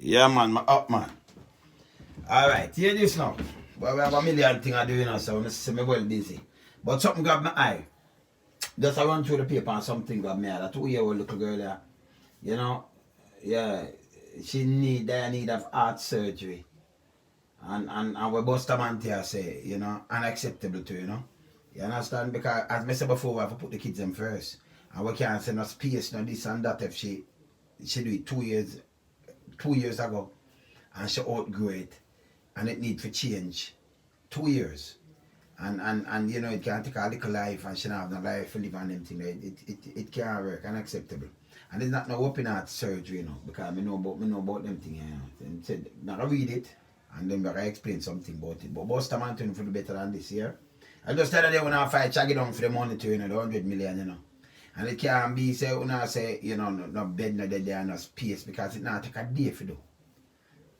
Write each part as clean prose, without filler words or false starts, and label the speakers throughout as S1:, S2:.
S1: Yeah, man, up, man. Alright, hear this now. But we have a million things I do, you know, so I see me well busy. But something got my eye. Just I run through the paper and something got me eye. That 2-year-old little girl there, you know, yeah, she need of heart surgery. And what Bustamante say, you know, unacceptable to, you know. You understand? Because as I said before, we have to put the kids in first. And we can't send us space, no this and that if she do it 2 years ago and she outgrow it and it need for change. 2 years. And you know it can take a little life and she don't have no life to live and them thing. It can't work, unacceptable. And it's not no open heart surgery, you know, because I know about them thing, you know. They said not read it and then I explain something about it. But Bustamante for the better than this year. I just tell them when I fight chag it down for the money to, you know, the 100 million, you know. And it can't be say when I say, you know, no bed no dead there no space because it not take a day for do.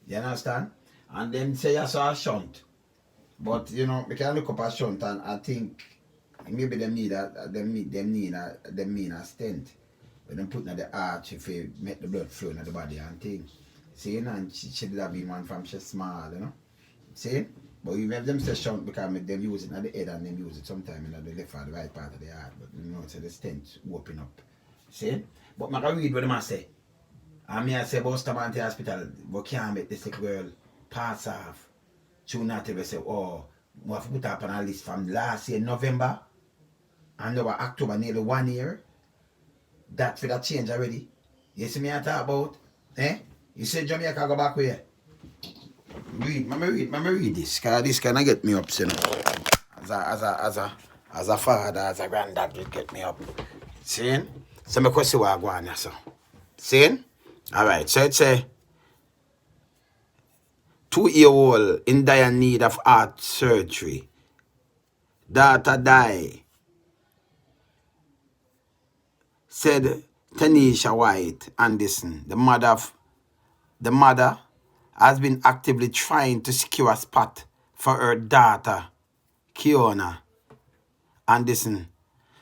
S1: You understand? And then say I saw a shunt. But you know, we can look up a shunt and I think maybe them need a stent. When them put in the arch if they make the blood flow in the body and things. See, and she did have been one from she small, you know. See? But you have them say shunt because them use it at the head and them use it sometimes in the left or the right part of the heart. But you know, so the stent open up. See? But I can read what them say. And me I say Bustamante Hospital, but can't make this little girl pass off. She not ever say, oh, we have to put up on a list from last year, November, and now October, nearly 1 year. That for that change already. You see me I talk about? Eh? You say Jamaica go back where? Read this, because this kind of get me up, you know. As a father, as a granddad, it get me up. See? So me question what I go on here, so. See? Alright, so it's a 2-year-old in dire need of heart surgery. Daughter die. Said Taneisha Whyte-Anderson, the mother has been actively trying to secure a spot for her daughter, Keona Anderson,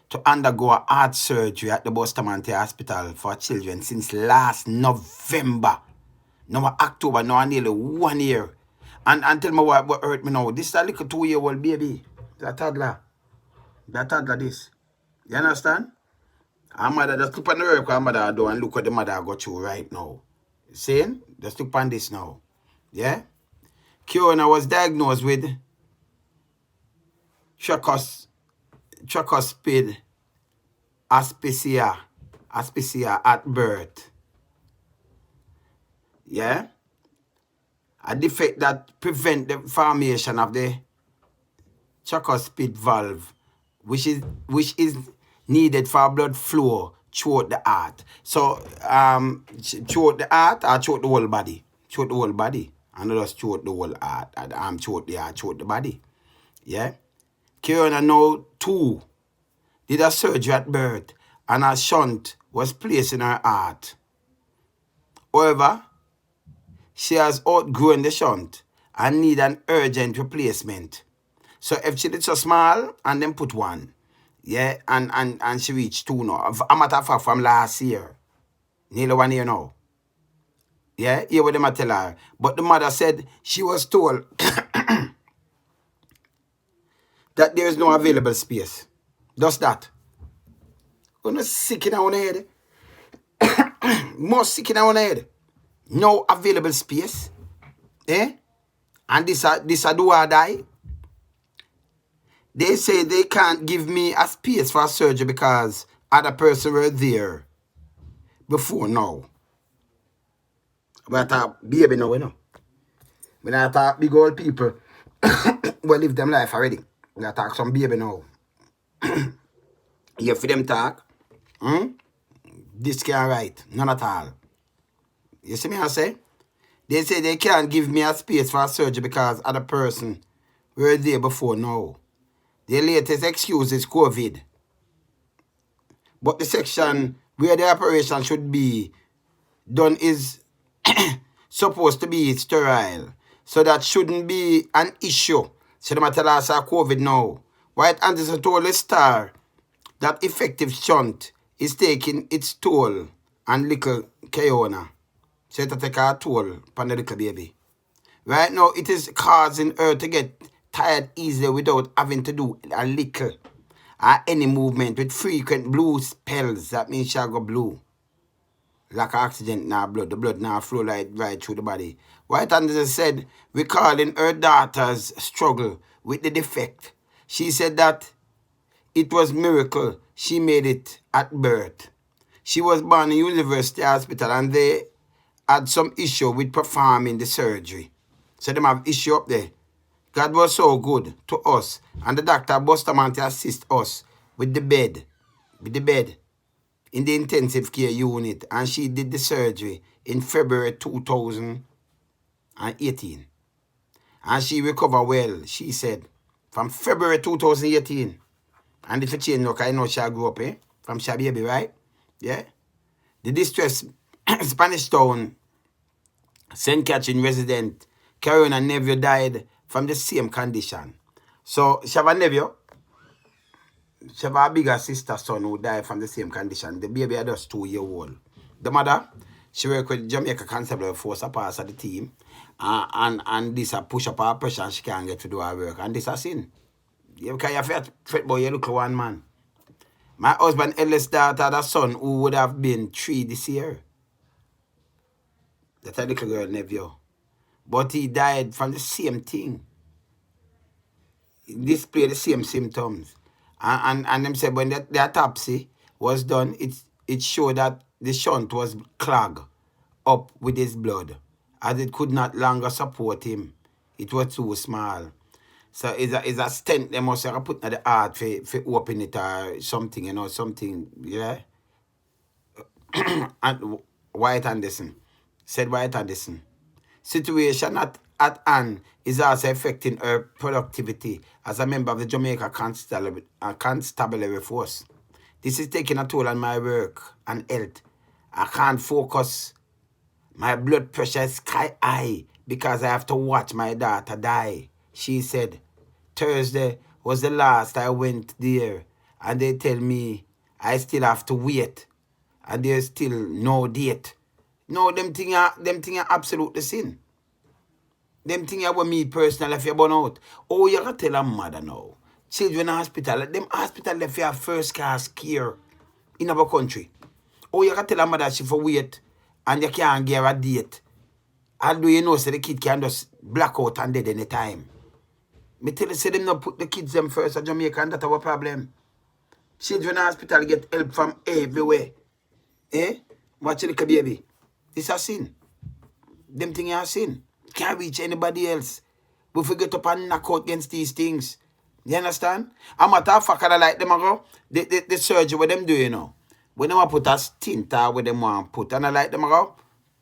S1: to undergo a heart surgery at the Bustamante Hospital for children since last November. Now October, now nearly 1 year. And tell me what hurt me now. This is a little 2-year-old baby. The toddler. This. You understand? Her mother just look on the work her mother do and look what the mother got through right now. See? Just look on this now. Yeah? Keona was diagnosed with tricuspid artesia at birth. Yeah? A defect that prevent the formation of the tricuspid valve, which is needed for blood flow throughout the heart. So throughout the heart or throughout the whole body? Throughout the whole body. And not just throughout the whole heart. Throughout the heart, throughout the body. Yeah? Keona now 2 did a surgery at birth and a shunt was placed in her heart. However, she has outgrown the shunt and need an urgent replacement. So if she did so small and then put one, yeah, and she reached 2 now. A matter of fact, from last year, nearly 1 year now. Yeah, here what them I tell her. But the mother said she was told that there is no available space. Just that. You're not sick in our head. More sick in our head. No available space. Eh? And this do or die. They say they can't give me a space for a surgery because other person were there before now. But I talk baby now, you know. When I talk big old people, we live them life already. When I talk some baby now. You for them talk. This can't write. None at all. You see me I say? They say they can't give me a space for a surgery because other person were there before now. The latest excuse is COVID. But the section where the operation should be done is supposed to be sterile. So that shouldn't be an issue. So they tell us COVID now. Whyte-Anderson told the Star that effective shunt is taking its toll on little Keona. So it take a toll upon the little baby. Right now, it is causing her to get tired easily without having to do a little or any movement with frequent blue spells. That means she'll go blue. Lack of oxygen in her blood. The blood now flow right through the body. Whyte-Anderson said, recalling her daughter's struggle with the defect, she said that it was a miracle she made it at birth. She was born in University Hospital and they had some issue with performing the surgery. So they have issue up there. God was so good to us. And the doctor Bustamante assist us with the bed. In the intensive care unit. And she did the surgery in February 2018. And she recovered well, she said. From February 2018. And if you change, look, I know she grew up, from she baby, right? Yeah? The distressed Spanish Town St. Catherine resident Keona nephew died from the same condition. So she have a nephew. She have a bigger sister son who died from the same condition. The baby is just 2 years old. The mother, she worked with Jamaica Constabulary Force, a part of the team. And this a push up her pressure and she can't get to do her work. And this a sin. Because you have fat boy, you look like one man. My husband, eldest daughter, had a son who would have been 3 this year. That's a little girl nephew. But he died from the same thing. He displayed the same symptoms. And them said when the autopsy was done, it showed that the shunt was clogged up with his blood, as it could not longer support him. It was too small. So it's a stent they must have put in the heart for open it or something, something, yeah. And Whyte-Anderson said Whyte-Anderson. Situation at hand is also affecting her productivity as a member of the Jamaica Constabulary Force. This is taking a toll on my work and health. I can't focus. My blood pressure is sky high because I have to watch my daughter die, she said. Thursday was the last I went there, and they tell me I still have to wait, and there's still no date. No, them thing are absolute the sin. Them thing are what me personally if you burn out. Oh, you gotta tell a mother now. Children hospital, them hospital if you have first class care in our country. Oh, you gotta tell a mother she for wait and you can't give her a date. How do you know so the kid can just black out and dead any time? Me tell you say them not put the kids them first at Jamaica and that's our problem. Children hospital get help from everywhere. Watch the baby. This a sin. Them things are sin. Can't reach anybody else. We forget up and knock out against these things. You understand? A matter of fact, I like them ago. The surgery what them do, when they want to put a stint or what them want to put, and I like them ago,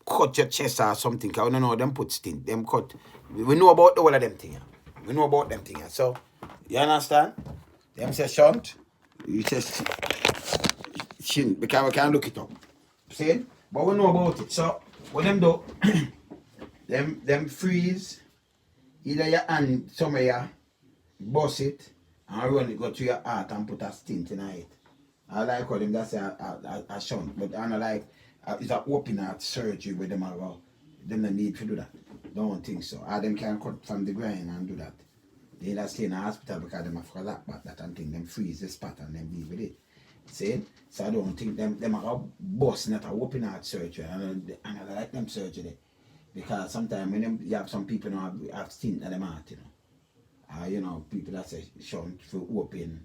S1: cut your chest or something. Because we don't know them put stint. Them cut. We know about all of them things. We know about them things. So, you understand? Them say shunt. You just shin. Because we can't look it up. See? But we know about it. So, what them do, them freeze, either your hand somewhere, bust it, and run it, go to your heart and put a stint in it. I like how them, that's a shunt. But I like, it's an open heart surgery with them around. Them don't need to do that. Don't think so. Or them can cut from the ground and do that. They just stay in the hospital because them have for that and thing. Them freeze the spot and them deal with it. See? So I don't think them are bust not a open heart surgery. And I like them surgery. Because sometimes when you have some people have stint at them heart, people that say shunt for open,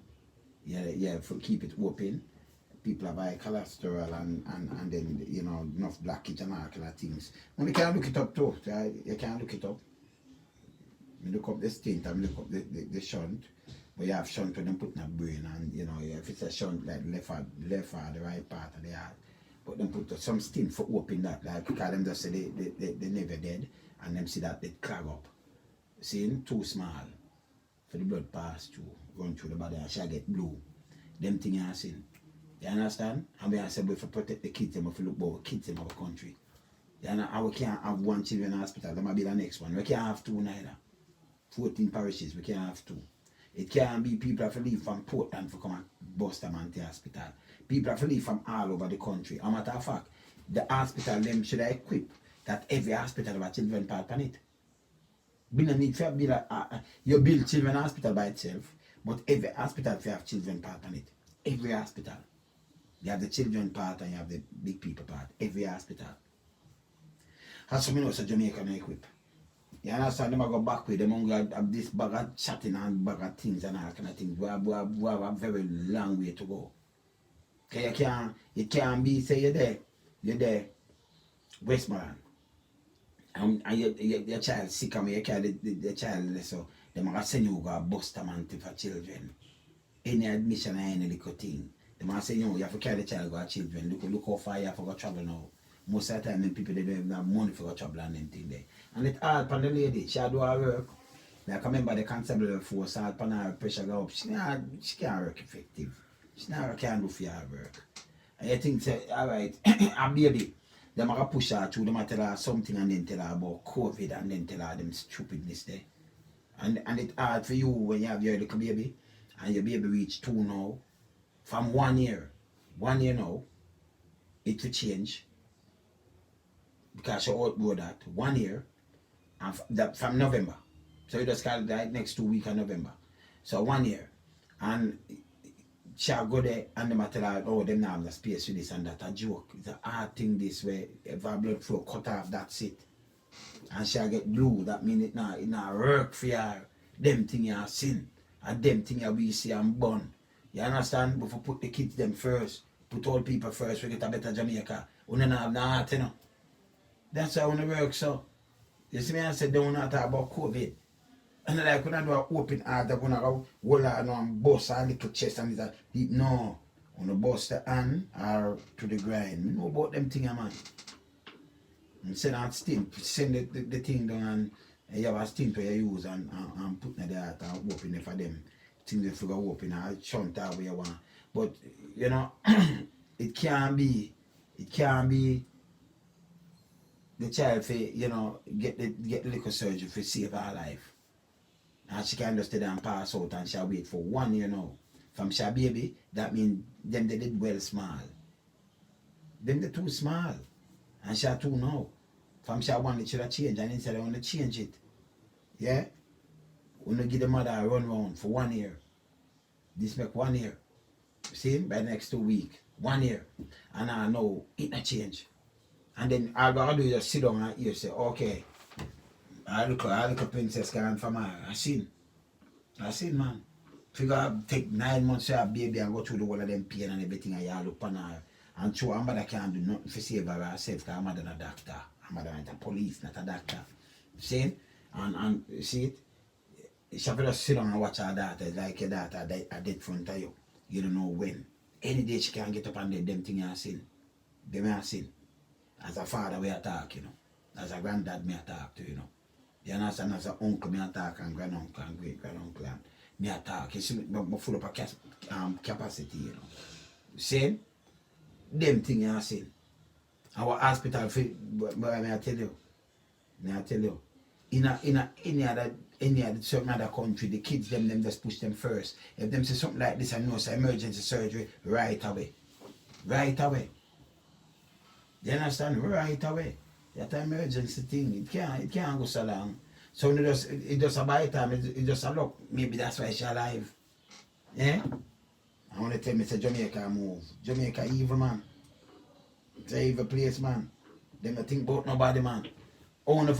S1: for keep it open. People have high cholesterol and then, enough blockage and all kind of things. And you can look it up too. You can look it up. You look up the stint and look up the shunt. But you have shunt when them put in a brain and, if it's a shunt like left or the right part of the heart. But them put some stint for open that, like, because them just say they never dead, and them see that they clog up. See, too small for the blood pass through, run through the body, and shall get blue. Them things are sin. You understand? And we are saying if we protect the kids, if we look about kids in our country. And we can't have one children hospital, that might be the next one. We can't have two neither. 14 parishes, we can't have two. It can't be people have to leave from Portland for come at Bustamante Hospital. People have to leave from all over the country. As a matter of fact, the hospital them should equip that every hospital have a children part on it. We don't need to build you build children hospital by itself, but every hospital have children part on it. Every hospital. You have the children part and you have the big people part. Every hospital. As some know, so Jamaica no equip. You understand? Them go back with them on have this bag of chatting and bag of things and all kind of things. We have a very long way to go. Okay, you can't be say you're there, Westmoreland. And your child sick and you carry the child so them are send you go Bustamante for children. Any admission or any little thing. They might say, you have to carry the child go to children. Look how far you have to go travel now. Most of the time, people they don't even have money for go travel and anything there. And it's hard for the lady. She do her work. Like I remember the constable force hard upon her pressure go up. She can't work effective. She can't do for her work. And you think, say, alright, a baby, they might push her through, they might tell her something and then tell her about COVID and then tell her them stupidness there. And it's hard for you when you have your little baby and your baby reach 2 now. From 1 year now, it will change. Because you outgrow that 1 year and that from November. So you just call it like next 2 weeks of November. So 1 year. And she'll go there and they might tell her, oh, them now have the space for this and that. A joke. It's a hard thing this way. If her blood flow cut off, that's it. And she'll get blue. That means it not work for her. Them thing you sin. And them thing you we see and burn. You understand? Before put the kids them first. Put all people first. We get a better Jamaica. We don't have the heart, you know. That's how it works, so. You see me, I said, they want to talk about COVID. And like, when I do an open heart, they're going to go, hold on and bust a little chest and that. No. On the bust the hand or to the grind. You know about them things, man. And send out stint. Send the thing down and you have a stint where you use and put in the heart and open it for them. Things they figure open and shunt out where you want. But, you know, it can't be the child for, you know, get the little surgery for save her life. And she can just stay there and pass out and she'll wait for 1 year now. From she baby, that means them they did well small. Them they too small. And she 2 now. From she 1 it should have changed and instead I want to change it. Yeah? We want to give the mother a run round for 1 year. This make 1 year. See, by the next 2 weeks. 1 year. And I know it not change. And then all I do is just sit down and hear say, okay, I look princess can from her. I seen, man. Figure take 9 months to have baby and go through the whole of them pain and everything and you look on her. And so her mother can't do nothing for save her herself because her mother not a doctor. Her mother not a police, not a doctor. See? And see it? She have to just sit down and watch her daughter. It's like your daughter dead in front of you. You don't know when. Any day she can get up and them thing you seen. Them you seen. As a father we attack, you know. As a granddad me attack too, you know. You understand? As an uncle me attack and granduncle and great granduncle and me attack. You see me full up a capacity, you know. Same? Them thing you seen. Our hospital but I tell you. In any other certain other country, the kids them just push them first. If them say something like this and know it's emergency surgery right away. Right away. You understand? Right away. That emergency thing, it can't go so long. So it just a by time, it just a look. Maybe that's why she's alive. Yeah? I want to tell me say Jamaica move. Jamaica evil, man. It's an evil place, man. They don't think about nobody, man. Oh, no,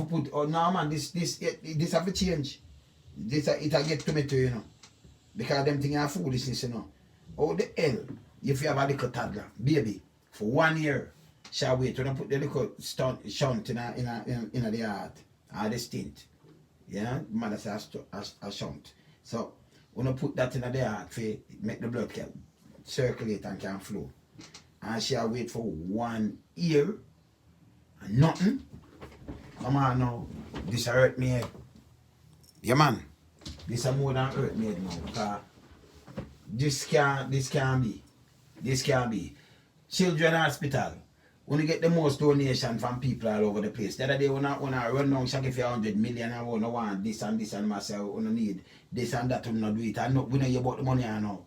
S1: no, man, this have to change. It'll get to me too, you know. Because them things are foolishness, you know. Oh, the hell, if you have a little toddler, baby, for 1 year, shall wait when I put the little shunt in the heart, or the stint. Yeah, mother says a shunt. So, when I put that in the heart, make the blood can circulate and can flow. And she'll wait for 1 year, and nothing. Come on now, this hurt me head. Yeah, man, this is more than hurt me head now. Because this can't be. Children Hospital. When you get the most donation from people all over the place. The other day when I run down check if you 100 million and I want this and myself, when I need this and that, when I do it. I know we know you about the money I know.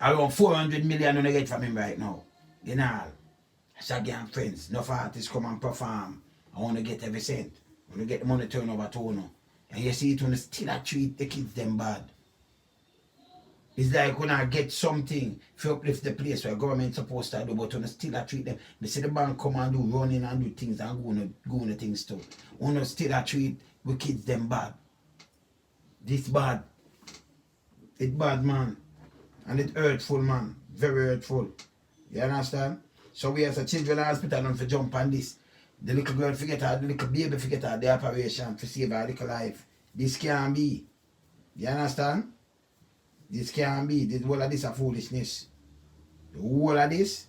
S1: Around 400 million when I get from him right now. You know, Shaggy and friends, enough artists come and perform. I want to get every cent. I want to get the money turned over to you. And you see it when still I treat the kids them bad. It's like when I get something to uplift the place where government supposed to do, but when I still I treat them. They see the bank come and do running and do things and go on the things too. When I still I treat the kids them bad. This bad. It's bad, man. And it's hurtful, man. Very hurtful. You understand? So we as a children's hospital don't for jump on this. The little girl forget her, the little baby forget her, the operation to save her little life. This can't be. You understand? This can't be. The whole of this is foolishness. The whole of this,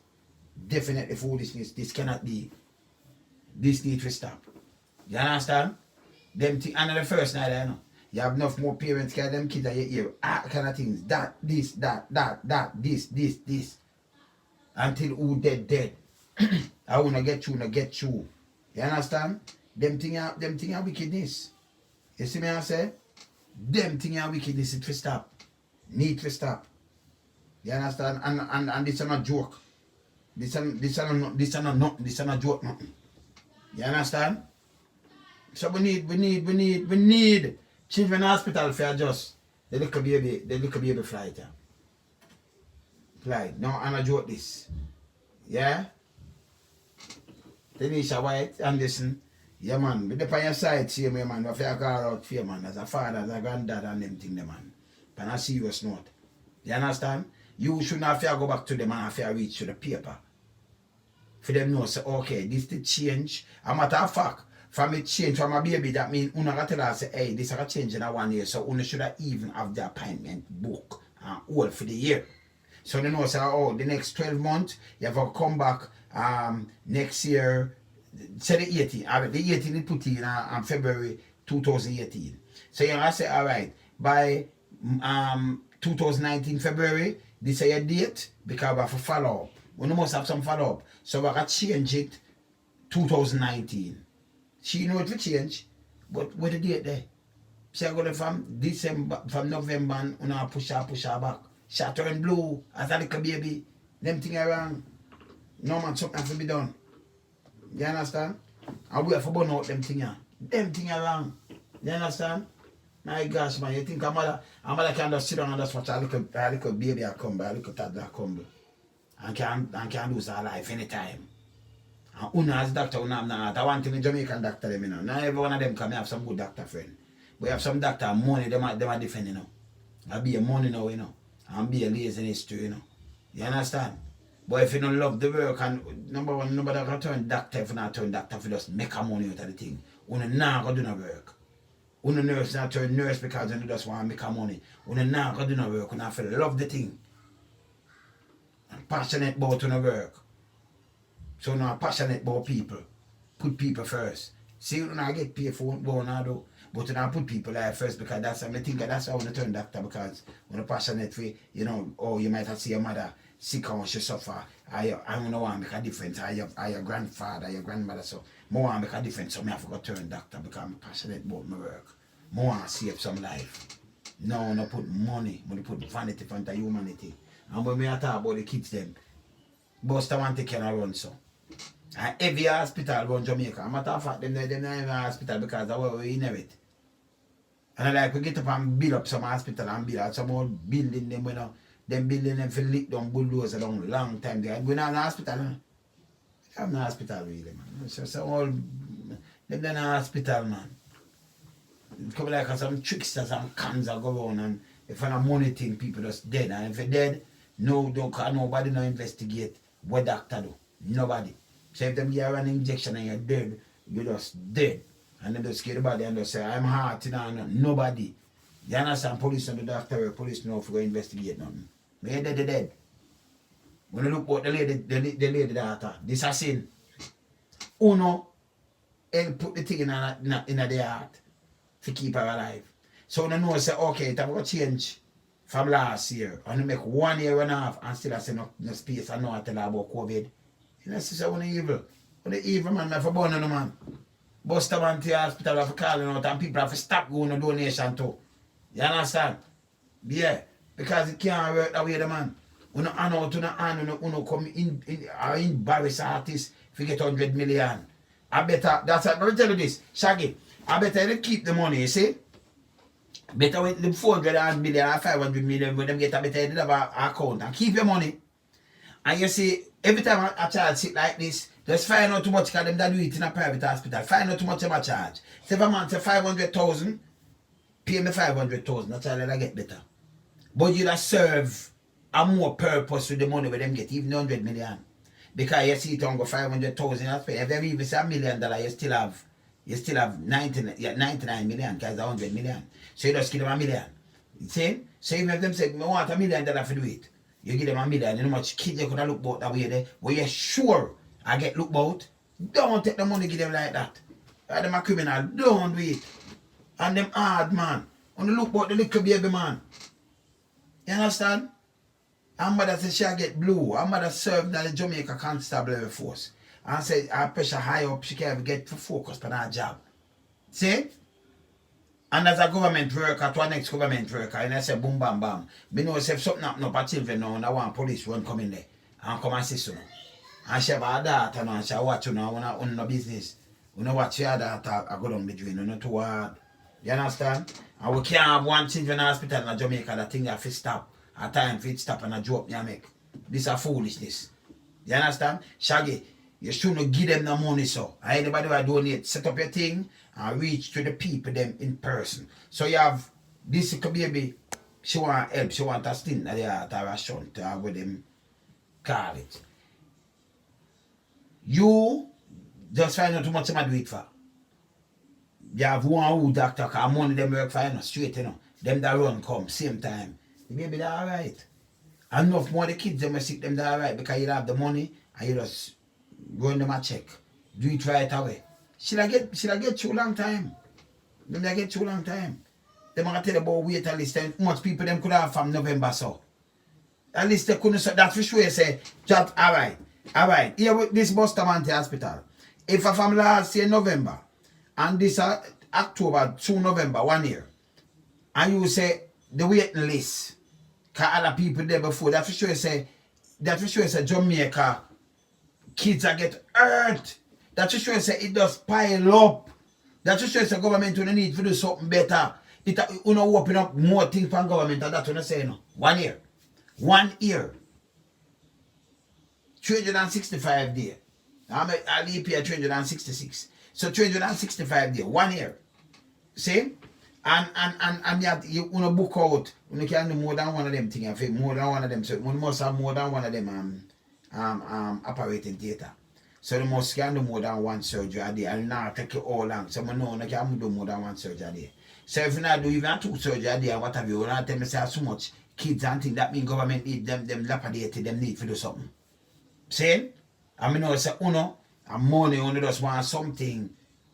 S1: definitely foolishness. This cannot be. This needs to stop. You understand? Them things, and the first night I know. You have enough more parents carry them kids that you hear kind of things. That, this, that, this. Until who dead. I wanna get you. You understand? Them thing are wickedness. You see me I say? Them thing are wickedness, it will stop. Need to stop. You understand? And this is not joke. This is not joke nothing. You understand? So we need children hospital for just the little baby flight. Flight. No, I'm not joke this. Yeah? Taneisha Whyte-Anderson. Yeah, man. With the on your side, see me, man. If you call out for man, as a father, as a granddad, and them thing, man. But I serious note. You understand? You shouldn't have to go back to them and have to reach to the paper. For them know, say, okay, this the change. A matter of fact, from it change from a baby, that means you got to tell us, say, hey, this is a change in a 1 year, so you should have even have the appointment book and all for the year. So they know, say, oh, the next 12 months, you have to come back next year, say the 18th. The 18th it put in February 2018. So you have to say, all right, by 2019 February, this is your date, because we have to follow up. We must have some follow up. So we have to change it 2019. She know it will change, but what the date there? She go from December, from November, and push her back. She turn blue as a little baby. Them things are wrong. No man, something has to be done. You understand? And we have to burn out them things. Them things are wrong. You understand? My gosh, man, you think a mother can just sit down and just watch a little baby come by, a little toddler come by, and can lose her life anytime. And Una as doctor, Una have not. I want to be Jamaican doctor, them, you know. Not every one of them come have some good doctor friend. We have some doctor, money, them are defend, you know. I be a money now, you know. And be a laziness too, you know. You understand? But if you don't love the work, and number one, nobody can turn doctor if you not turn doctor, if you just make a money out of the thing. Una not going to do no work. Una nurse not turn nurse because you just want to make a money. Una not going to do no work. Una have to love the thing. And passionate about the work. So now passionate about people. Put people first. See, you don't get paid for what you do. But you don't put people there first, because that's I think that's how I want to turn doctor, because when you're passionate for, you know, oh, you might have seen your mother sick or she suffer. I don't want to make a difference. I your grandfather, your grandmother, so I want to make a difference. So I have to turn doctor because I'm passionate about my work. I want to save some life. No, no put money. I put vanity in front of humanity. And when we talk about the kids them, Bustamante can run so. And every hospital run Jamaica. As a matter of fact, them not even hospital because that's what we inherit. And like we get up and build up some hospital and build some old building them, you know, them building them for lick down bulldozer down long time. We're not in the hospital, no? We have no hospital really, man. It's just all them in the hospital, man. It come like some tricksters and cons that go on, and if you're not money thing, people just dead. And if you're dead, nobody no investigate what doctor do. Nobody. So if them give you an injection and you're dead, you're just dead. And then they scare the body and they say, I'm hurt, you know, nobody. You understand? Police and the doctor, police know if we go investigate nothing. When you're dead. When you look at the lady daughter, this is a sin. Uno, and put the thing in the heart to keep her alive. So you know, say, okay, it will change from last year. And you make 1 year and a half and still I say no space and no I tell her about COVID. You know, sister, when you're evil. When you're evil, man, I for born no man. Bustamante Hospital have to call out and people have to stop going to donation too. You understand? Yeah. Because it can't work that way, the man. When you come in embarrass artists if you get 100 million. I better, that's what I'm tell you this, Shaggy. I better you keep the money, you see? Better with the 400 million or 500 million when them get a better you have an account and keep your money. And you see, every time a child sit like this, just find out too much because them that do it in a private hospital. Find out too much of a charge. Say if a man say 500,000, pay me 500,000, that child will get better. But you that serve a more purpose with the money where them get, even 100 million. Because you see it on go 500,000, if they even say $1 million, you still have 99 million because it's 100 million. So you just give them $1 million. You see? So even if them say, I want $1 million for do it, you give them $1 million, you know how much kids you could have look about that way there, where you're sure I get look about, don't take the money, give them like that. Them a criminal, don't do it. And them hard man, on the look about the little baby man. You understand? Her mother said she get blue. Her mother served in the Jamaica Constabulary Force. And said her pressure high up, she can't get focused on her job. See? And as a government worker to a next government worker, and I say boom bam bam. Me know if something happen up at children now, and I want police run come in there and come assist you. And she have a daughter now, and she watch you now, on no business. You know what your daughter I go down between, you know, too hard. You understand? And we can't have one children hospital in Jamaica that thing have to stop. A time for it stop and a joke you make. This is a foolishness. You understand? Shaggy, you shouldn't give them the money so. And anybody who donate, set up your thing and reach to the people them in person. So you have this baby, she want help, she want a stint at the heart or a shunt or with them call it. You just find out too much to do it for. You have one who doctor, because money them work for you, straight, you know. Them that run come, same time. The baby they're alright. Enough more the kids them sick them they're alright because you have the money and you just run them a check. Do it right away. She'll get too long time. Them they get too long time. Them gonna tell about wait at least how much people them could have from November so. At least they couldn't say that for sure say just alright. Here with this Bustamante Hospital. If from last year November and this October to November 1 year, and you say the waiting list, because other people there before, that for sure say Jamaica kids are get hurt. That for sure say it does pile up. That for sure say government will need to do something better. It will open up more things from government and that's what I say no. 1 year. 1 year. 365 days. I'll leave here 366. So 365 days, 1 year. See? And you book out, you can do more than one of them things, more than one of them. So you must have more than one of them operating theatre. So you must can do more than one surgery a day and not take you all long. So I know you can do more than one surgery a day. So if you not do even 2 surgery a day or what have you not tell me say so much kids and things that mean government need them lapidated, them need to do something. See? I mean I say and money just want something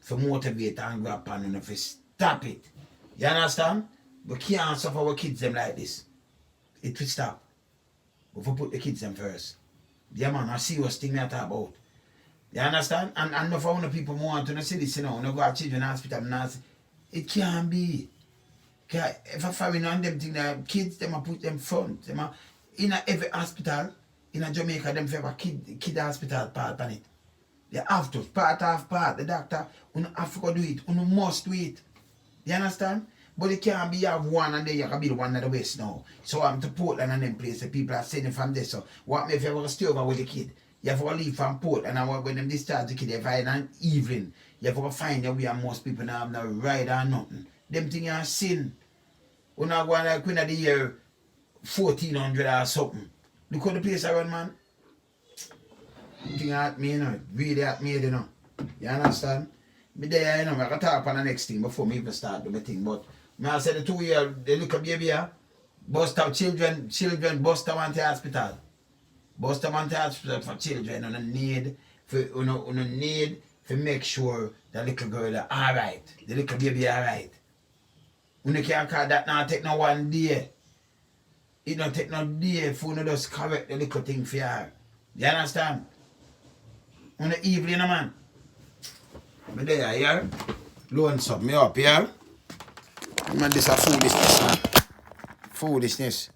S1: to motivate and grab and if stop it. You understand? We can't suffer our kids them like this. It will stop. If we put the kids them first. Yeah man, I see what thing I talk about. You understand? And enough of people want to see this, you know, go to children hospital and it can't be. If I find on them thing that kids them I put them front. Them in every hospital, in Jamaica, them have a kid hospital part on it. They have to, part. The doctor, you have to go do it. You must do it. You understand? But it can't be you have one and then you can be the one of the West now. So I'm to Portland and them places, people are sending from there. So what if you ever stay over with the kid? You have to leave from Portland and when them discharge the kid, you find an evening. You have to find out where most people now have no ride or nothing. Them things are sin. We're not going like when the year 1400 or something. Look how the place I run, man. Something at me, you know. Really at me, you know. You understand? Me there, you know, I can talk on the next thing before me even start doing the thing. But I said the 2 year, the little baby here, children, Bustamante Hospital. Bustamante Hospital for children, and need to make sure the little girl is alright. The little baby is alright. You can't call that now take no 1 day. It don't take no day for you just correct the little thing for her. You understand? On the evening, man. Me there, here. Loan something me up here. Man, this is foolishness, man. Foolishness.